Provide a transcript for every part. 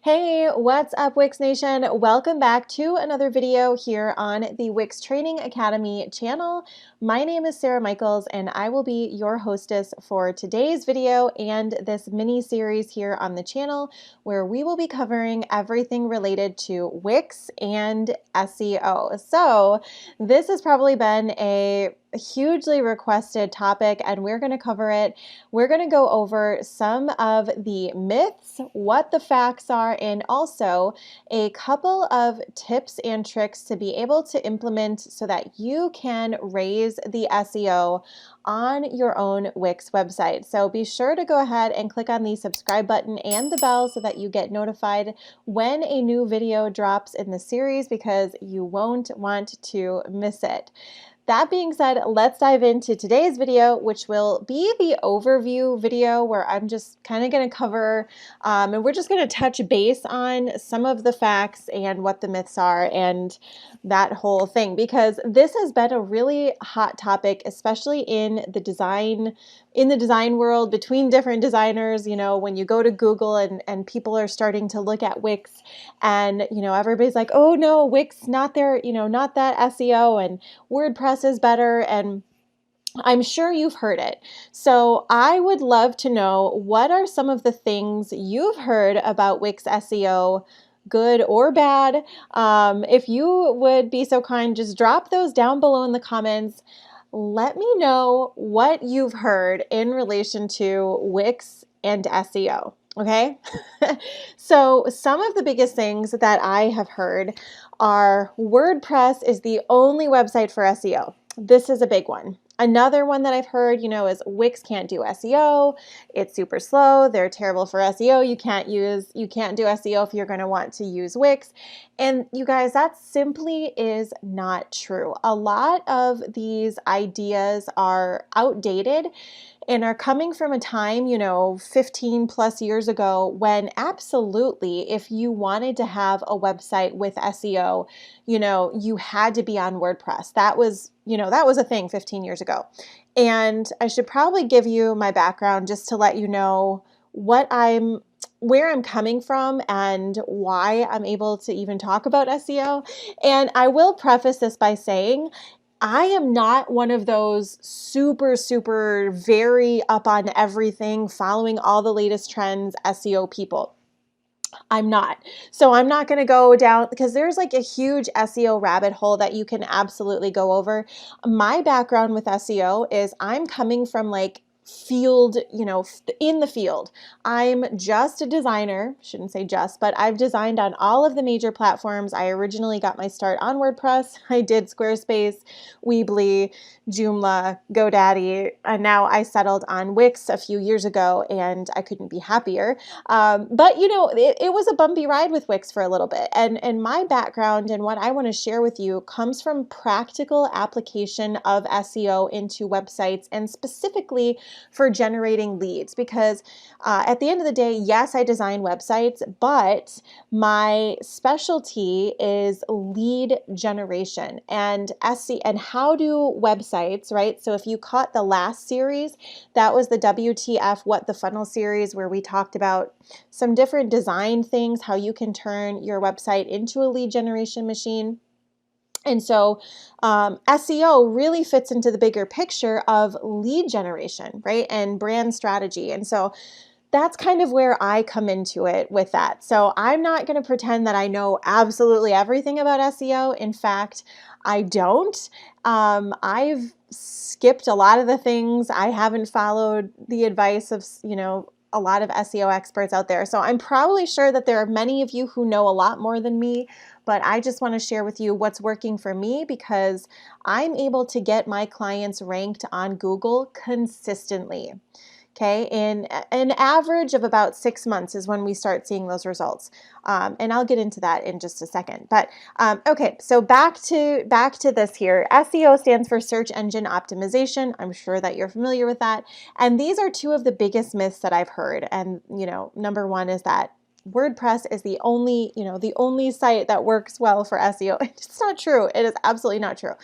Hey, what's up, Wix Nation? Welcome back to another video here on the Wix Training Academy channel. My name is Sarah Michaels, and I will be your hostess for today's video and this mini series here on the channel, where we will be covering everything related to Wix and SEO. So this has probably been a hugely requested topic, and we're going to cover it. We're going to go over some of the myths, what the facts are, and also a couple of tips and tricks to be able to implement so that you can raise the SEO on your own Wix website. So be sure to go ahead and click on the subscribe button and the bell so that you get notified when a new video drops in the series, because you won't want to miss it. That being said, let's dive into today's video, which will be the overview video where I'm just kind of going to cover, and we're just going to touch base on some of the facts and what the myths are and that whole thing, because this has been a really hot topic, especially in the design world, between different designers. You know, when you go to Google and people are starting to look at Wix, and everybody's like, oh no, Wix not there, not that SEO, and WordPress is better, and I'm sure you've heard it. So I would love to know, what are some of the things you've heard about Wix SEO, good or bad? If you would be so kind, just drop those down below in the comments. Let me know what you've heard in relation to Wix and SEO. Okay. So some of the biggest things that I have heard are WordPress is the only website for SEO. This is a big one. Another one that I've heard, is Wix can't do SEO. It's super slow. They're terrible for SEO. You can't do SEO if you're going to want to use Wix. And you guys, that simply is not true. A lot of these ideas are outdated and are coming from a time, 15 plus years ago, when absolutely, if you wanted to have a website with SEO, you had to be on WordPress. That was a thing 15 years ago. And I should probably give you my background just to let you know where I'm coming from and why I'm able to even talk about SEO. And I will preface this by saying, I am not one of those super, super, very up on everything, following all the latest trends SEO people. I'm not. So I'm not going to go down, because there's like a huge SEO rabbit hole that you can absolutely go over. My background with SEO is I'm coming from like field, in the field. I'm just a designer, shouldn't say just, but I've designed on all of the major platforms. I originally got my start on WordPress. I did Squarespace, Weebly, Joomla, GoDaddy, and now I settled on Wix a few years ago, and I couldn't be happier. But it was a bumpy ride with Wix for a little bit. And my background and what I want to share with you comes from practical application of SEO into websites, and specifically for generating leads. Because at the end of the day, yes, I design websites, but my specialty is lead generation and SEO, and how do websites, right? So if you caught the last series, that was the WTF What the Funnel series, where we talked about some different design things, how you can turn your website into a lead generation machine. And so SEO really fits into the bigger picture of lead generation, right? And brand strategy. And so that's kind of where I come into it with that. So I'm not going to pretend that I know absolutely everything about SEO. In fact, I don't. I've skipped a lot of the things. I haven't followed the advice of, a lot of SEO experts out there. So I'm probably sure that there are many of you who know a lot more than me, but I just want to share with you what's working for me, because I'm able to get my clients ranked on Google consistently. Okay, in an average of about 6 months is when we start seeing those results, and I'll get into that in just a second. But okay, so back to this here. SEO stands for search engine optimization. I'm sure that you're familiar with that. And these are two of the biggest myths that I've heard. And number one is that WordPress is the only, the only site that works well for SEO. It's not true. It is absolutely not true.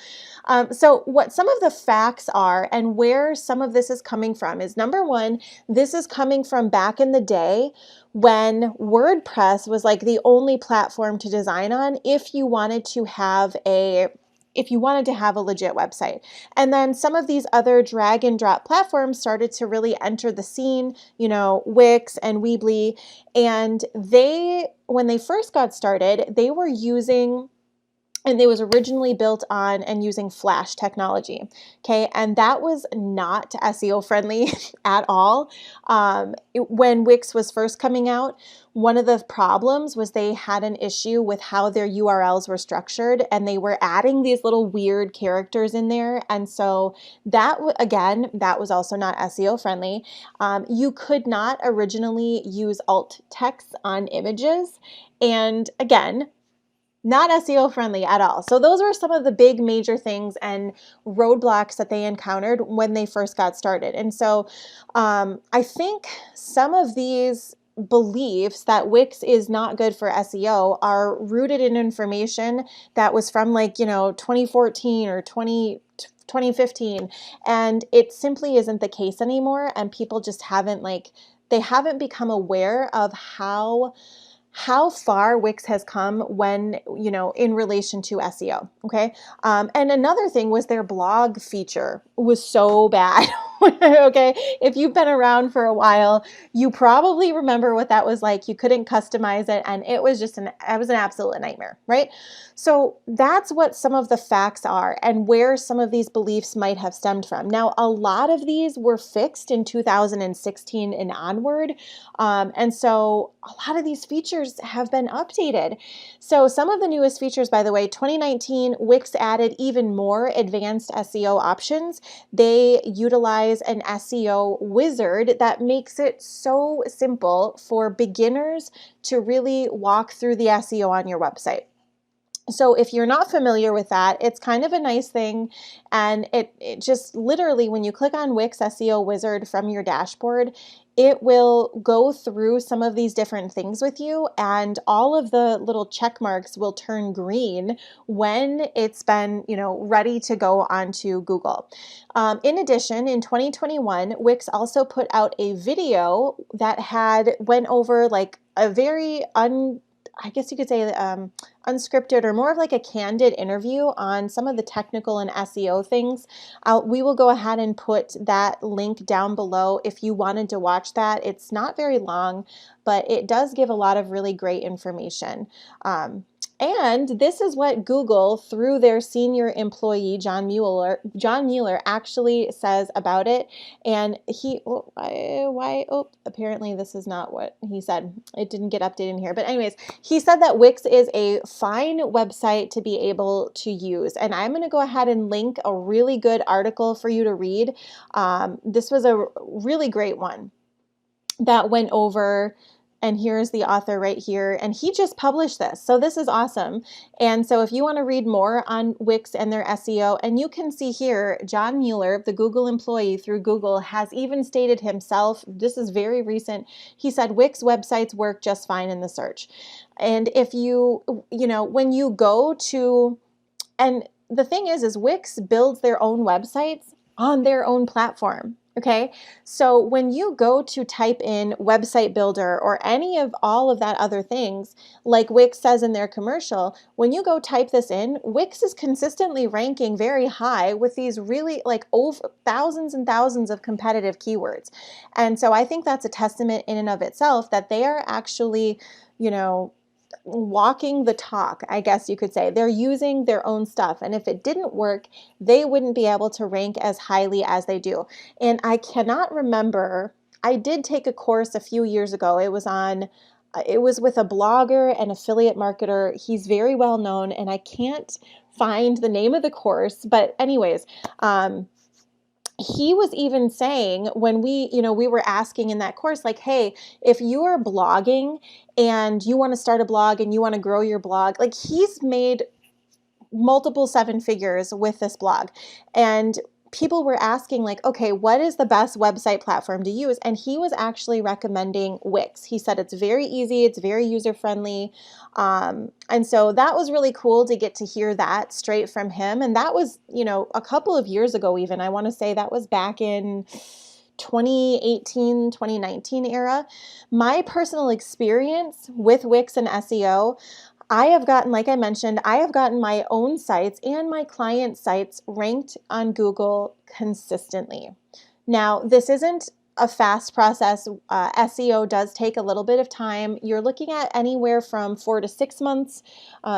So what some of the facts are and where some of this is coming from is, number one, this is coming from back in the day when WordPress was like the only platform to design on if you wanted to have a legit website. And then some of these other drag and drop platforms started to really enter the scene, Wix and Weebly. And when they first got started, they were using, and it was originally built on and using Flash technology. Okay. And that was not SEO friendly at all. When Wix was first coming out, one of the problems was they had an issue with how their URLs were structured, and they were adding these little weird characters in there. And so that was also not SEO friendly. You could not originally use alt text on images. And again, not SEO friendly at all. So those were some of the big major things and roadblocks that they encountered when they first got started. And so I think some of these beliefs that Wix is not good for SEO are rooted in information that was from 2014 or 2015. And it simply isn't the case anymore. And people just haven't become aware of how far Wix has come when, in relation to SEO. Okay. And another thing was their blog feature was so bad. Okay. If you've been around for a while, you probably remember what that was like. You couldn't customize it. And it was an absolute nightmare, right? So that's what some of the facts are and where some of these beliefs might have stemmed from. Now, a lot of these were fixed in 2016 and onward. And so a lot of these features have been updated. So some of the newest features, by the way, 2019, Wix added even more advanced SEO options. They utilize an SEO wizard that makes it so simple for beginners to really walk through the SEO on your website. So if you're not familiar with that, it's kind of a nice thing. And it just literally, when you click on Wix SEO Wizard from your dashboard, it will go through some of these different things with you, and all of the little check marks will turn green when it's been, ready to go onto Google. In addition, in 2021, Wix also put out a video that went over like a very I guess you could say unscripted, or more of like a candid interview on some of the technical and SEO things. We will go ahead and put that link down below if you wanted to watch that. It's not very long, but it does give a lot of really great information. And this is what Google, through their senior employee, John Mueller, actually says about it. And apparently this is not what he said. It didn't get updated in here. But anyways, he said that Wix is a fine website to be able to use. And I'm going to go ahead and link a really good article for you to read. This was a really great one that went over. And here's the author right here. And he just published this. So this is awesome. And so if you want to read more on Wix and their SEO, and you can see here, John Mueller, the Google employee through Google, has even stated himself, this is very recent, he said Wix websites work just fine in the search. And if when you go to, and the thing is Wix builds their own websites on their own platform. Okay, so when you go to type in website builder or any of all of that other things, like Wix says in their commercial, when you go type this in, Wix is consistently ranking very high with these really over thousands and thousands of competitive keywords. And so I think that's a testament in and of itself that they are actually, walking the talk, I guess you could say. They're using their own stuff. And if it didn't work, they wouldn't be able to rank as highly as they do. And I cannot remember, I did take a course a few years ago. It was with a blogger and affiliate marketer. He's very well known, and I can't find the name of the course. But anyways, he was even saying when we were asking in that course, like, hey, if you are blogging and you want to start a blog and you want to grow your blog, he's made multiple seven figures with this blog. And people were asking like, okay, what is the best website platform to use? And he was actually recommending Wix. He said it's very easy, it's very user-friendly. And so that was really cool to get to hear that straight from him. And that was, a couple of years ago even. I want to say that was back in 2018, 2019 era. My personal experience with Wix and SEO, I have gotten, like I mentioned, I have gotten my own sites and my client sites ranked on Google consistently. Now, this isn't a fast process. SEO does take a little bit of time. You're looking at anywhere from 4 to 6 months,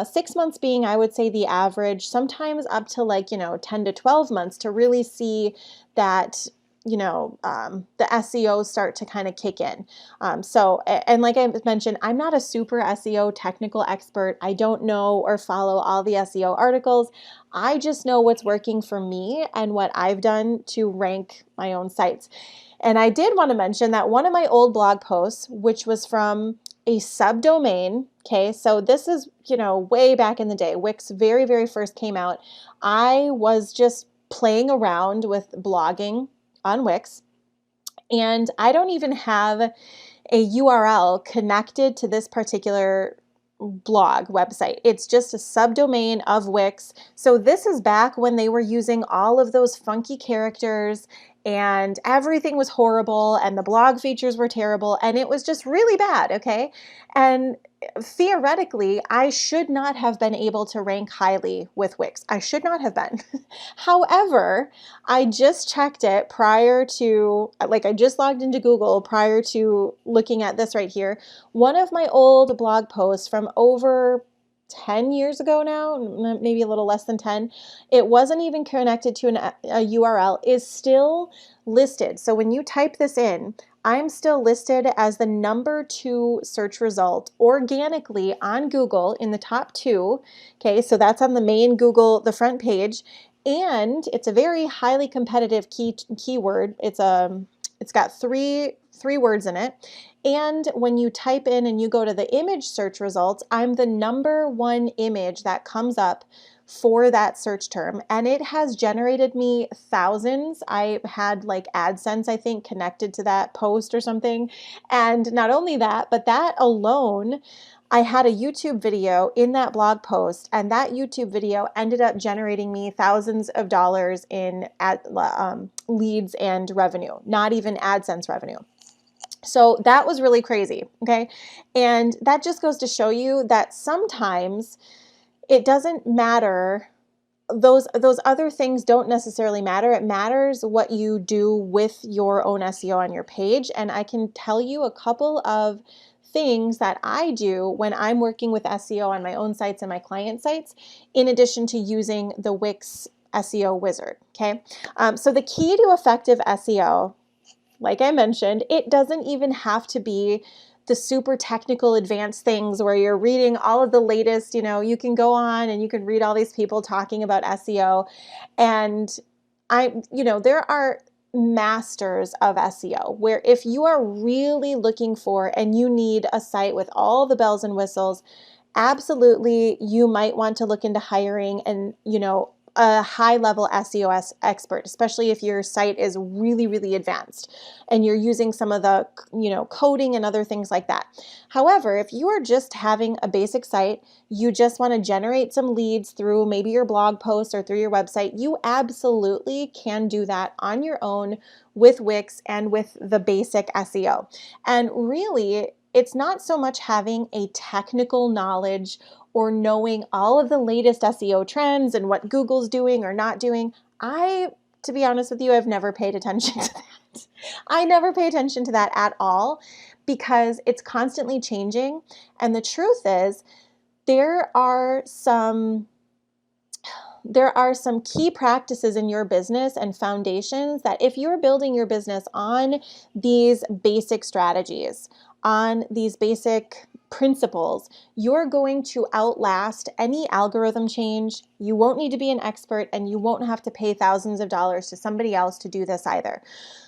6 months being, I would say, the average, sometimes up to 10 to 12 months to really see that the SEO start to kind of kick in. And like I mentioned, I'm not a super SEO technical expert. I don't know or follow all the SEO articles. I just know what's working for me and what I've done to rank my own sites. And I did want to mention that one of my old blog posts, which was from a subdomain, okay, so this is, way back in the day, Wix very, very first came out. I was just playing around with blogging on Wix, and I don't even have a URL connected to this particular blog website. It's just a subdomain of Wix. So this is back when they were using all of those funky characters and everything was horrible and the blog features were terrible and it was just really bad, okay? And theoretically, I should not have been able to rank highly with Wix. I should not have been. However, I just checked it prior to, I just logged into Google prior to looking at this right here. One of my old blog posts from over 10 years ago now, maybe a little less than 10, it wasn't even connected to a URL, is still listed. So when you type this in, I'm still listed as the number 2 search result organically on Google in the top 2. Okay, so that's on the main Google, the front page, and it's a very highly competitive keyword. It's got three words in it. And when you type in and you go to the image search results, I'm the number 1 image that comes up for that search term. And it has generated me thousands. I had AdSense, I think, connected to that post or something. And not only that, but that alone, I had a YouTube video in that blog post, and that YouTube video ended up generating me thousands of dollars in leads and revenue, not even AdSense revenue. So that was really crazy, okay? And that just goes to show you that sometimes it doesn't matter. Those other things don't necessarily matter. It matters what you do with your own SEO on your page. And I can tell you a couple of things that I do when I'm working with SEO on my own sites and my client sites, in addition to using the Wix SEO Wizard, okay? So the key to effective SEO, like I mentioned, it doesn't even have to be the super technical advanced things where you're reading all of the latest, you can go on and you can read all these people talking about SEO. And there are masters of SEO where if you are really looking for and you need a site with all the bells and whistles, absolutely you might want to look into hiring and, a high-level SEO expert, especially if your site is really, really advanced and you're using some of the, coding and other things like that. However, if you are just having a basic site, you just want to generate some leads through maybe your blog post or through your website, you absolutely can do that on your own with Wix and with the basic SEO. And really, it's not so much having a technical knowledge or knowing all of the latest SEO trends and what Google's doing or not doing. To be honest with you, I've never paid attention to that. I never pay attention to that at all because it's constantly changing. And the truth is, there are some key practices in your business and foundations that if you're building your business on these basic strategies, on these basic principles, you're going to outlast any algorithm change. You won't need to be an expert and you won't have to pay thousands of dollars to somebody else to do this either.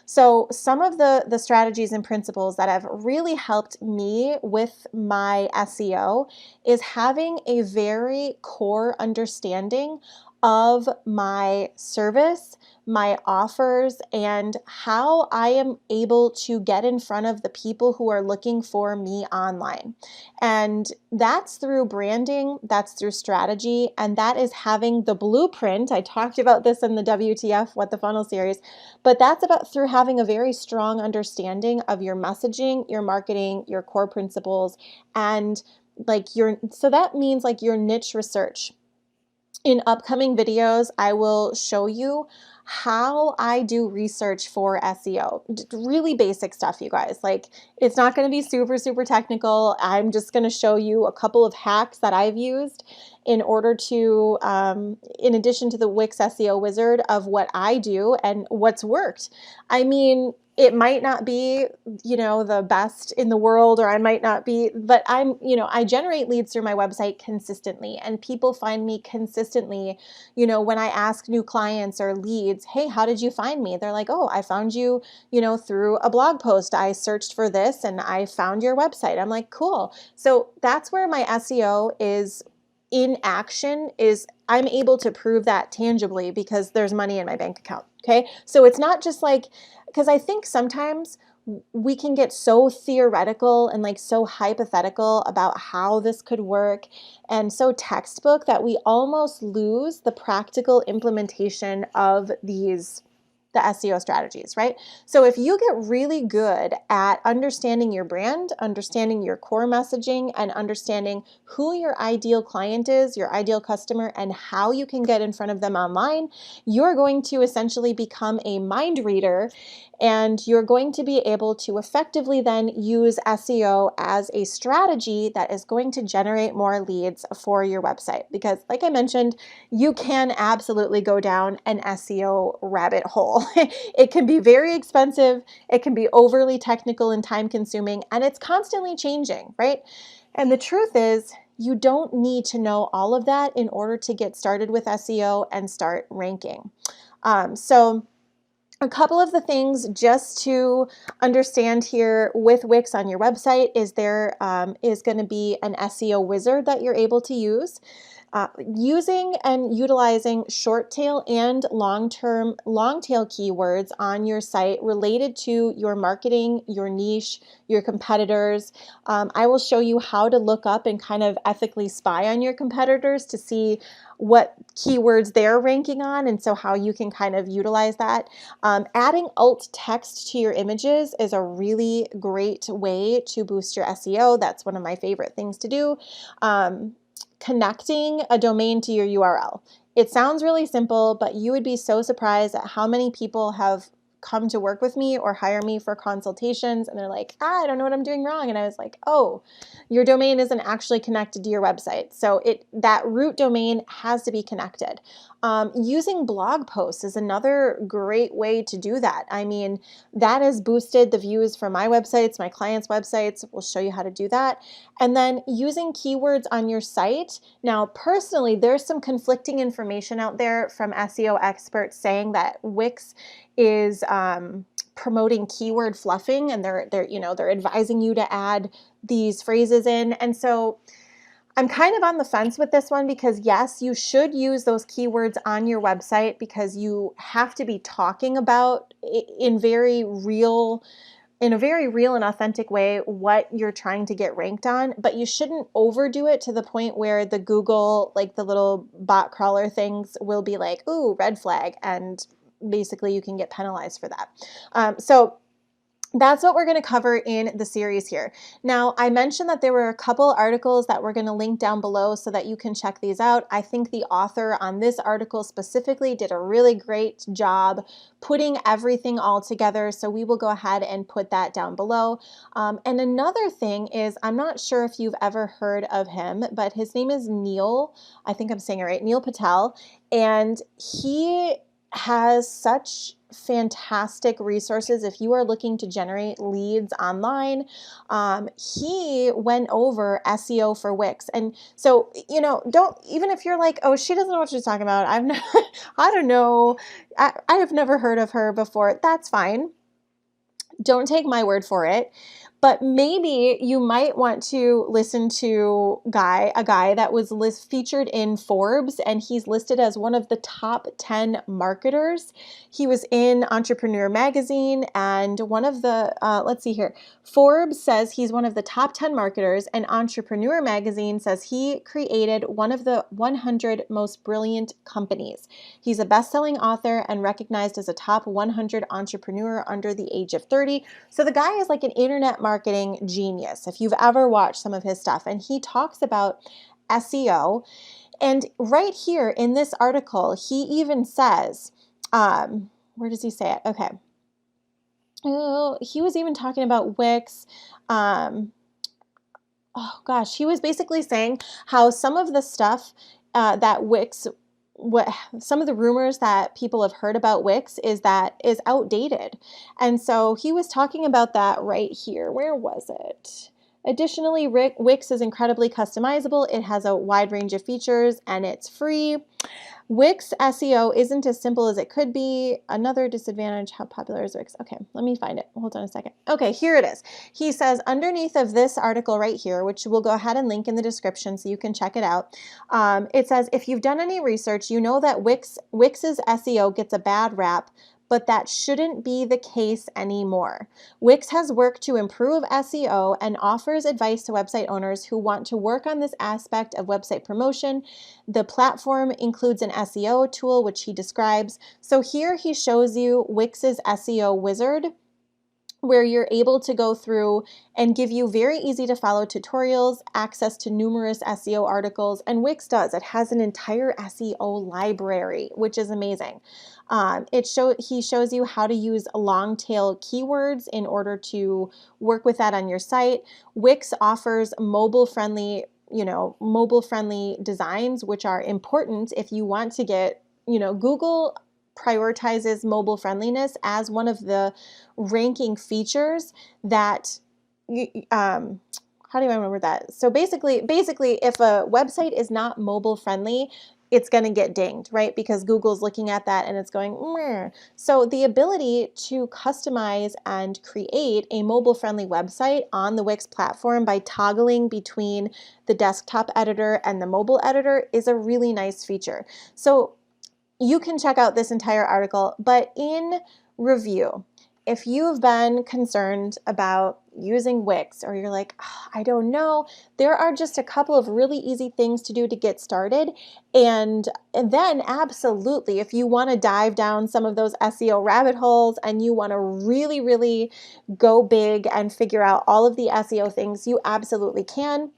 So some of the strategies and principles that have really helped me with my SEO is having a very core understanding of my service, my offers, and how I am able to get in front of the people who are looking for me online. And that's through branding, that's through strategy, and that is having the blueprint. I talked about this in the WTF What the Funnel series, but that's about through having a very strong understanding of your messaging, your marketing, your core principles, and so that means like your niche research. In upcoming videos, I will show you how I do research for SEO. Really basic stuff, you guys. Like, it's not going to be super, super technical. I'm just going to show you a couple of hacks that I've used in order to, in addition to the Wix SEO Wizard, of what I do and what's worked. I mean, it might not be, the best in the world, or I might not be, but I generate leads through my website consistently, and people find me consistently. When I ask new clients or leads, hey, how did you find me? They're like, oh, I found you, through a blog post. I searched for this and I found your website. I'm like, cool. So that's where my SEO is in action, is I'm able to prove that tangibly because there's money in my bank account. Okay. So it's not just like, because I think sometimes we can get so theoretical and like so hypothetical about how this could work and so textbook that we almost lose the practical implementation of the SEO strategies, right? So if you get really good at understanding your brand, understanding your core messaging, and understanding who your ideal client is, your ideal customer, and how you can get in front of them online, you're going to essentially become a mind reader, and you're going to be able to effectively then use SEO as a strategy that is going to generate more leads for your website. Because like I mentioned, you can absolutely go down an SEO rabbit hole. It can be very expensive, it can be overly technical and time consuming, and it's constantly changing, right? And the truth is, you don't need to know all of that in order to get started with SEO and start ranking. So a couple of the things just to understand here with Wix on your website is there is going to be an SEO wizard that you're able to use. Using and utilizing short tail and long tail keywords on your site related to your marketing, your niche, your competitors. I will show you how to look up and kind of ethically spy on your competitors to see what keywords they're ranking on, and so how you can kind of utilize that. Adding alt text to your images is a really great way to boost your SEO. That's one of my favorite things to do. Connecting a domain to your URL. It sounds really simple, but you would be so surprised at how many people have come to work with me or hire me for consultations, and they're like, I don't know what I'm doing wrong. And I was like, oh, your domain isn't actually connected to your website. So that root domain has to be connected. Using blog posts is another great way to do that. I mean, that has boosted the views for my websites, my clients' websites. We'll show you how to do that. And then using keywords on your site. Now, personally, there's some conflicting information out there from SEO experts saying that Wix is promoting keyword fluffing, and they're advising you to add these phrases in. And so I'm kind of on the fence with this one, because yes, you should use those keywords on your website because you have to be talking about in a very real and authentic way what you're trying to get ranked on, but you shouldn't overdo it to the point where the Google, like the little bot crawler things, will be like, ooh, red flag, and basically you can get penalized for that. So that's what we're going to cover in the series here. Now, I mentioned that there were a couple articles that we're going to link down below so that you can check these out. I think the author on this article specifically did a really great job putting everything all together, so we will go ahead and put that down below. And another thing is, I'm not sure if you've ever heard of him, but his name is Neil, I think I'm saying it right, Neil Patel, and he has such fantastic resources if you are looking to generate leads online. He went over SEO for Wix. And so, don't, even if you're like, oh, she doesn't know what she's talking about, I don't know, I have never heard of her before, that's fine. Don't take my word for it. But maybe you might want to listen to a guy that was featured in Forbes, and he's listed as one of the top 10 marketers. He was in Entrepreneur Magazine, and one of the, let's see here, Forbes says he's one of the top 10 marketers, and Entrepreneur Magazine says he created one of the 100 most brilliant companies. He's a best-selling author and recognized as a top 100 entrepreneur under the age of 30. So the guy is like an internet marketing genius, if you've ever watched some of his stuff. And he talks about SEO. And right here in this article, he even says, where does he say it? Okay. Oh, he was even talking about Wix. Oh gosh, he was basically saying how some of the stuff that Wix, some of the rumors that people have heard about Wix is outdated. And so he was talking about that right here. Where was it? Additionally, Wix is incredibly customizable. It has a wide range of features and it's free. Wix SEO isn't as simple as it could be. Another disadvantage, how popular is Wix? Okay, let me find it. Hold on a second. Okay, here it is. He says underneath of this article right here, which we'll go ahead and link in the description so you can check it out. It says, if you've done any research, you know that Wix's SEO gets a bad rap, but that shouldn't be the case anymore. Wix has worked to improve SEO and offers advice to website owners who want to work on this aspect of website promotion. The platform includes an SEO tool, which he describes. So here he shows you Wix's SEO Wizard, where you're able to go through and give you very easy to follow tutorials, access to numerous SEO articles, and Wix does. It has an entire SEO library, which is amazing. He shows you how to use long tail keywords in order to work with that on your site. Wix offers mobile-friendly designs, which are important if you want to get, Google prioritizes mobile friendliness as one of the ranking features that, how do I remember that? So basically, if a website is not mobile friendly, it's going to get dinged, right? Because Google's looking at that and it's going, meh. So the ability to customize and create a mobile-friendly website on the Wix platform by toggling between the desktop editor and the mobile editor is a really nice feature. So you can check out this entire article, but in review, if you've been concerned about using Wix or you're like, oh, I don't know, there are just a couple of really easy things to do to get started. And then absolutely, if you want to dive down some of those SEO rabbit holes and you want to really, really go big and figure out all of the SEO things, you absolutely can.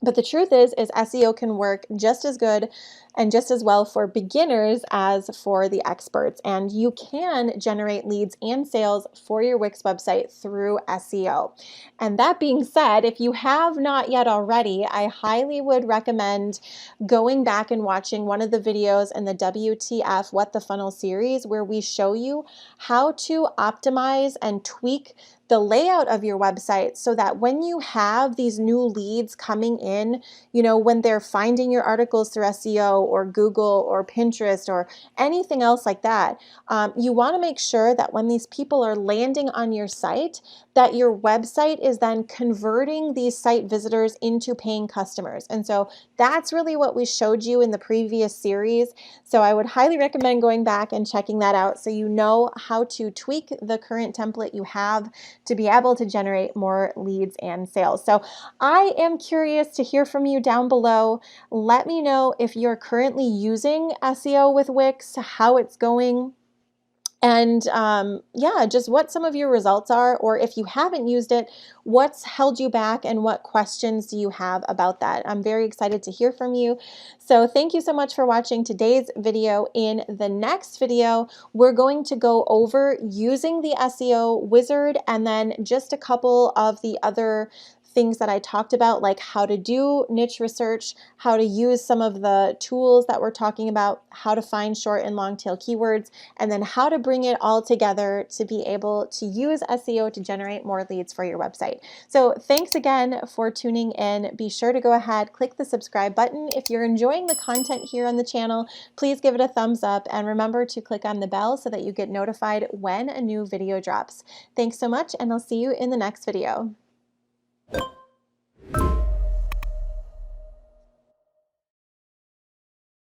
But the truth is SEO can work just as good and just as well for beginners as for the experts. And you can generate leads and sales for your Wix website through SEO. And that being said, if you have not yet already, I highly would recommend going back and watching one of the videos in the WTF What the Funnel series, where we show you how to optimize and tweak the layout of your website so that when you have these new leads coming in, when they're finding your articles through SEO or Google or Pinterest or anything else like that, you want to make sure that when these people are landing on your site, that your website is then converting these site visitors into paying customers. And so that's really what we showed you in the previous series. So I would highly recommend going back and checking that out so you know how to tweak the current template you have to be able to generate more leads and sales. So I am curious to hear from you down below. Let me know if you're currently using SEO with Wix, how it's going. And just what some of your results are, or if you haven't used it, what's held you back and what questions do you have about that? I'm very excited to hear from you. So thank you so much for watching today's video. In the next video, we're going to go over using the SEO Wizard and then just a couple of the other things that I talked about, like how to do niche research, how to use some of the tools that we're talking about, how to find short and long tail keywords, and then how to bring it all together to be able to use SEO to generate more leads for your website. So thanks again for tuning in. Be sure to go ahead, click the subscribe button. If you're enjoying the content here on the channel, please give it a thumbs up and remember to click on the bell so that you get notified when a new video drops. Thanks so much, and I'll see you in the next video.